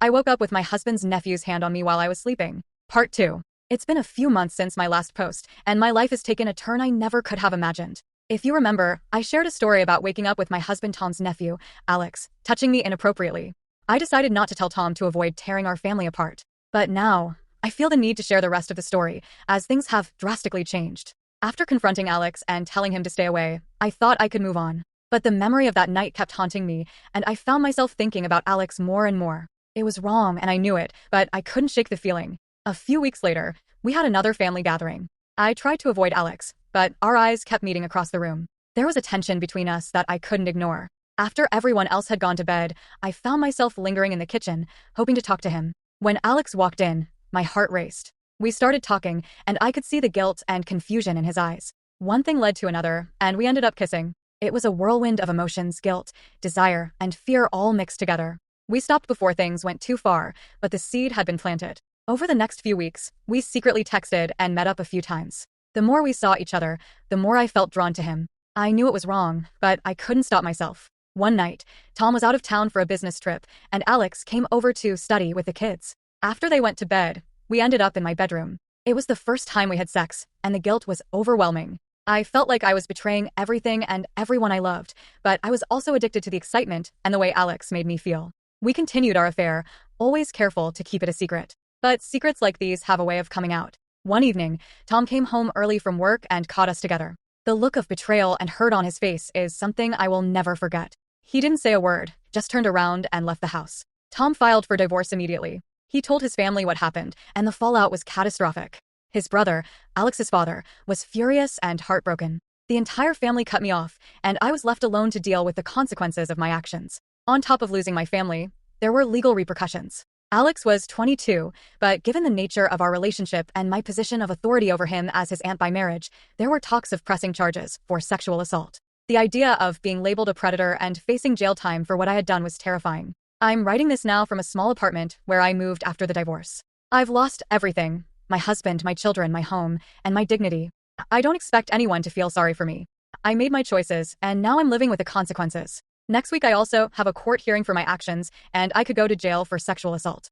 I woke up with my husband's nephew's hand on me while I was sleeping. Part 2. It's been a few months since my last post, and my life has taken a turn I never could have imagined. If you remember, I shared a story about waking up with my husband Tom's nephew, Alex, touching me inappropriately. I decided not to tell Tom to avoid tearing our family apart. But now, I feel the need to share the rest of the story, as things have drastically changed. After confronting Alex and telling him to stay away, I thought I could move on. But the memory of that night kept haunting me, and I found myself thinking about Alex more and more. It was wrong, and I knew it, but I couldn't shake the feeling. A few weeks later, we had another family gathering. I tried to avoid Alex, but our eyes kept meeting across the room. There was a tension between us that I couldn't ignore. After everyone else had gone to bed, I found myself lingering in the kitchen, hoping to talk to him. When Alex walked in, my heart raced. We started talking, and I could see the guilt and confusion in his eyes. One thing led to another, and we ended up kissing. It was a whirlwind of emotions, guilt, desire, and fear all mixed together. We stopped before things went too far, but the seed had been planted. Over the next few weeks, we secretly texted and met up a few times. The more we saw each other, the more I felt drawn to him. I knew it was wrong, but I couldn't stop myself. One night, Tom was out of town for a business trip, and Alex came over to study with the kids. After they went to bed, we ended up in my bedroom. It was the first time we had sex, and the guilt was overwhelming. I felt like I was betraying everything and everyone I loved, but I was also addicted to the excitement and the way Alex made me feel. We continued our affair, always careful to keep it a secret. But secrets like these have a way of coming out. One evening, Tom came home early from work and caught us together. The look of betrayal and hurt on his face is something I will never forget. He didn't say a word, just turned around and left the house. Tom filed for divorce immediately. He told his family what happened, and the fallout was catastrophic. His brother, Alex's father, was furious and heartbroken. The entire family cut me off, and I was left alone to deal with the consequences of my actions. On top of losing my family, there were legal repercussions. Alex was 22, but given the nature of our relationship and my position of authority over him as his aunt by marriage, there were talks of pressing charges for sexual assault. The idea of being labeled a predator and facing jail time for what I had done was terrifying. I'm writing this now from a small apartment where I moved after the divorce. I've lost everything: my husband, my children, my home, and my dignity. I don't expect anyone to feel sorry for me. I made my choices, and now I'm living with the consequences. Next week I also have a court hearing for my actions, and I could go to jail for sexual assault.